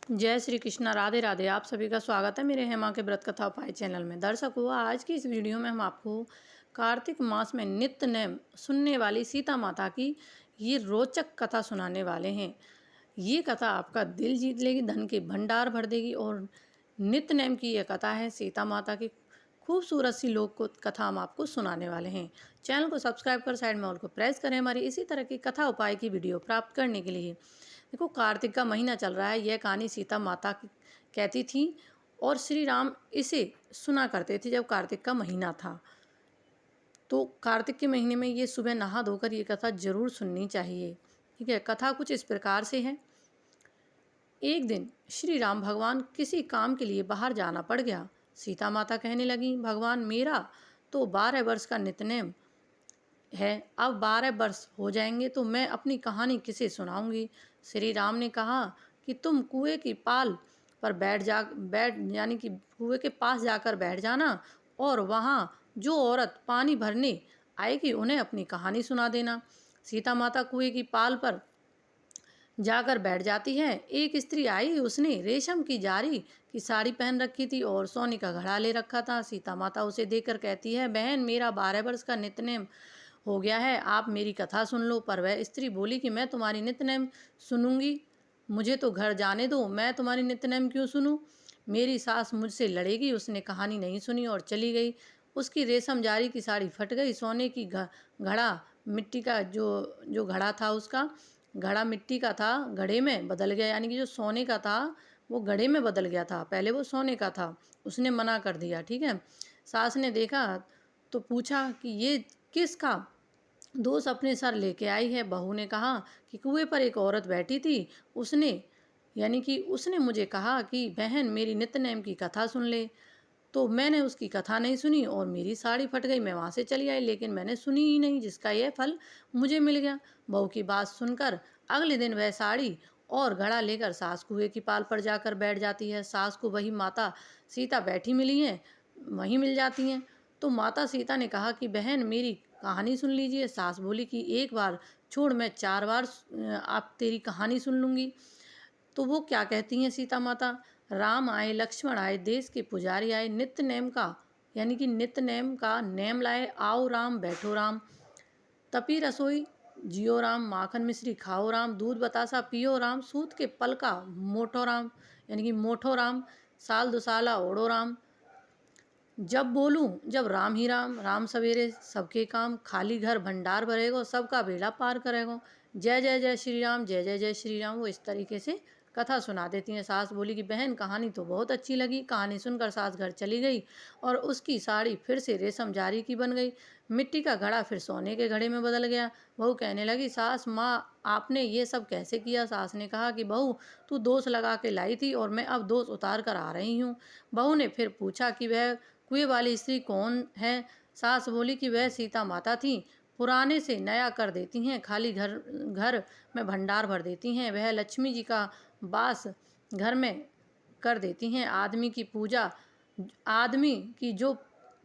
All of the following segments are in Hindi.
जय श्री कृष्णा, राधे राधे। आप सभी का स्वागत है मेरे हेमा के व्रत कथा उपाय चैनल में। दर्शकों, आज की इस वीडियो में हम आपको कार्तिक मास में नित्य नेम सुनने वाली सीता माता की ये रोचक कथा सुनाने वाले हैं। ये कथा आपका दिल जीत लेगी, धन के भंडार भर देगी। और नित्य नेम की यह कथा है सीता माता की खूबसूरत सी लोक कथा हम आपको सुनाने वाले हैं। चैनल को सब्सक्राइब कर साइड में ऑल को प्रेस करें हमारी इसी तरह की कथा उपाय की वीडियो प्राप्त करने के लिए। देखो, कार्तिक का महीना चल रहा है। यह कहानी सीता माता की कहती थी और श्री राम इसे सुना करते थे जब कार्तिक का महीना था। तो कार्तिक के महीने में ये सुबह नहा धोकर ये कथा जरूर सुननी चाहिए। ठीक है, कथा कुछ इस प्रकार से है। एक दिन श्री राम भगवान किसी काम के लिए बाहर जाना पड़ गया। सीता माता कहने लगी, भगवान, मेरा तो 12 वर्ष का नित्यनेम है। अब 12 वर्ष हो जाएंगे तो मैं अपनी कहानी किसे सुनाऊंगी। श्री राम ने कहा कि तुम कुएं की पाल पर बैठ यानी कि कुएं के पास जाकर बैठ जाना और वहाँ जो औरत पानी भरने आएगी उन्हें अपनी कहानी सुना देना। सीता माता कुएं की पाल पर जाकर बैठ जाती है। एक स्त्री आई, उसने रेशम की जारी की साड़ी पहन रखी थी और सोने का घड़ा ले रखा था। सीता माता उसे देखकर कहती है, बहन, मेरा 12 वर्ष का नित्यनेम हो गया है, आप मेरी कथा सुन लो। पर वह स्त्री बोली कि मैं तुम्हारी नित्यनेम सुनूंगी, मुझे तो घर जाने दो, मैं तुम्हारी नित्यनेम क्यों सुनूं, मेरी सास मुझसे लड़ेगी। उसने कहानी नहीं सुनी और चली गई। उसकी रेशम जारी की साड़ी फट गई। सोने की घड़ा मिट्टी का जो जो घड़ा था, उसका घड़ा मिट्टी का था, घड़े में बदल गया। यानी कि जो सोने का था वो घड़े में बदल गया था, पहले वो सोने का था। उसने मना कर दिया। ठीक है, सास ने देखा तो पूछा कि ये किसका दोष अपने सर लेके आई है। बहू ने कहा कि कुएं पर एक औरत बैठी थी, उसने मुझे कहा कि बहन, मेरी नित्यनेम की कथा सुन ले। तो मैंने उसकी कथा नहीं सुनी और मेरी साड़ी फट गई। मैं वहाँ से चली आई, लेकिन मैंने सुनी ही नहीं, जिसका यह फल मुझे मिल गया। बहू की बात सुनकर अगले दिन वह साड़ी और घड़ा लेकर सास कुएं की पाल पर जाकर बैठ जाती है। सास को वही माता सीता बैठी मिली हैं, वहीं मिल जाती हैं। तो माता सीता ने कहा कि बहन, मेरी कहानी सुन लीजिए। सास बोली कि एक बार छोड़, मैं 4 बार आप तेरी कहानी सुन लूँगी। तो वो क्या कहती हैं सीता माता, राम आए, लक्ष्मण आए, देश के पुजारी आए, नित्य नेम का यानी कि नित्य नेम का नेम लाए, आओ राम, बैठो राम, तपी रसोई जियो राम, माखन मिश्री खाओ राम, दूध बतासा पियो राम, सूत के पल का मोठो राम यानी कि मोठो राम, साल दुसाला ओढ़ो राम, जब बोलूं जब राम ही राम, राम सवेरे सबके काम, खाली घर भंडार भरेगो, सबका बेड़ा पार करेगो, जय जय जय श्री राम, जय जय जय श्री राम। वो इस तरीके से कथा सुना देती हैं। सास बोली कि बहन, कहानी तो बहुत अच्छी लगी। कहानी सुनकर सास घर चली गई और उसकी साड़ी फिर से रेशम जारी की बन गई। मिट्टी का घड़ा फिर सोने के घड़े में बदल गया। बहू कहने लगी, सास माँ, आपने ये सब कैसे किया। सास ने कहा कि बहू, तू दोष लगा के लाई थी और मैं अब दोष उतार कर आ रही हूँ। बहू ने फिर पूछा कि वह कुएं वाली स्त्री कौन है। सास बोली कि वह सीता माता थी, पुराने से नया कर देती हैं, खाली घर घर में भंडार भर देती हैं। वह लक्ष्मी जी का वास घर में कर देती हैं। आदमी की जो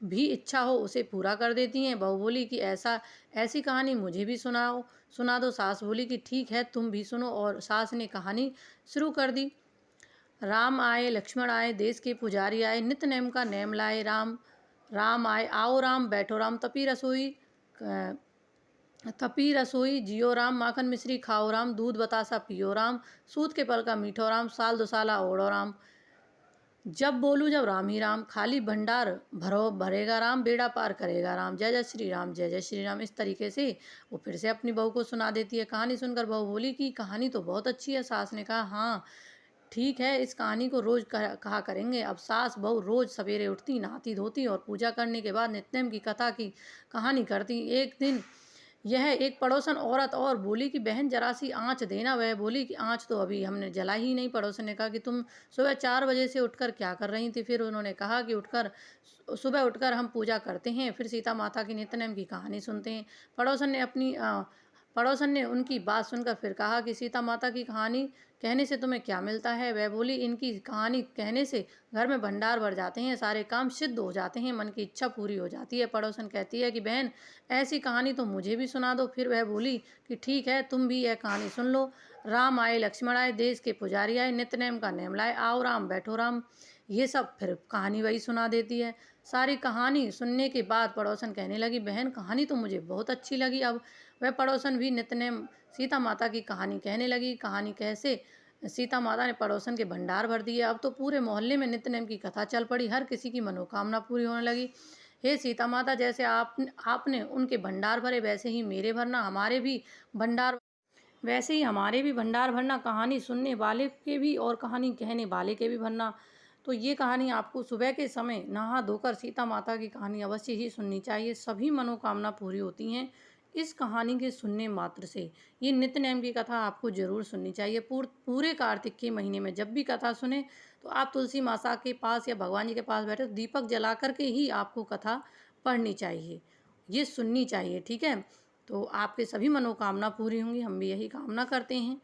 भी इच्छा हो उसे पूरा कर देती हैं। बहू बोली कि ऐसी कहानी मुझे भी सुना दो। सास बोली कि ठीक है, तुम भी सुनो। और सास ने कहानी शुरू कर दी। राम आए, लक्ष्मण आए, देश के पुजारी आए, नित्य नेम का नेम लाए राम, राम आए, आओ राम, बैठो राम, तपी रसोई जियो राम, माखन मिश्री खाओ राम, दूध बतासा पियो राम, सूत के पल का मीठो राम, साल दुसाला ओढ़ो राम, जब बोलूँ जब राम ही राम, खाली भंडार भरेगा राम, बेड़ा पार करेगा राम, जय जय श्री राम, जय जय श्री राम। इस तरीके से वो फिर से अपनी बहू को सुना देती है। कहानी सुनकर बहू बोली कि कहानी तो बहुत अच्छी है। सास ने कहा, हाँ ठीक है, इस कहानी को रोज कहा करेंगे। अब सास बहू रोज सवेरे उठती, नहाती धोती और पूजा करने के बाद नित्यनेम की कथा की कहानी करती। एक दिन यह एक पड़ोसन औरत और बोली कि बहन, जरा सी आँच देना। वह बोली कि आँच तो अभी हमने जला ही नहीं। पड़ोसन ने कहा कि तुम सुबह 4 बजे से उठकर क्या कर रही थी। फिर उन्होंने कहा कि सुबह उठकर हम पूजा करते हैं, फिर सीता माता की नित्यनेम की कहानी सुनते हैं। पड़ोसन ने उनकी बात सुनकर फिर कहा कि सीता माता की कहानी कहने से तुम्हें क्या मिलता है। वह बोली, इनकी कहानी कहने से घर में भंडार भर जाते हैं, सारे काम सिद्ध हो जाते हैं, मन की इच्छा पूरी हो जाती है। पड़ोसन कहती है कि बहन, ऐसी कहानी तो मुझे भी सुना दो। फिर वह बोली कि ठीक है, तुम भी यह कहानी सुन लो। राम आए लक्ष्मण आए, देश के पुजारी आए, नित्य नेम का नेम लाए, आओ राम बैठो राम। ये सब फिर कहानी वही सुना देती है। सारी कहानी सुनने के बाद पड़ोसन कहने लगी, बहन कहानी तो मुझे बहुत अच्छी लगी। अब वह पड़ोसन भी नित्य नेम सीता माता की कहानी कहने लगी। कहानी कैसे सीता माता ने पड़ोसन के भंडार भर दिए। अब तो पूरे मोहल्ले में नित्य नेम की कथा चल पड़ी, हर किसी की मनोकामना पूरी होने लगी। हे सीता माता, जैसे आपने उनके भंडार भरे, वैसे ही मेरे भरना, हमारे भी भंडार वैसे ही हमारे भी भंडार भरना, कहानी सुनने वाले के भी और कहानी कहने वाले के भी भरना। तो ये कहानी आपको सुबह के समय नहा धोकर सीता माता की कहानी अवश्य ही सुननी चाहिए। सभी मनोकामना पूरी होती हैं इस कहानी के सुनने मात्र से। ये नित्य नेम की कथा आपको ज़रूर सुननी चाहिए। पूरे कार्तिक के महीने में जब भी कथा सुने तो आप तुलसी माता के पास या भगवान जी के पास बैठे तो दीपक जला करके ही आपको कथा पढ़नी चाहिए, ये सुननी चाहिए, ठीक है। तो आपके सभी मनोकामना पूरी होंगी, हम भी यही कामना करते हैं।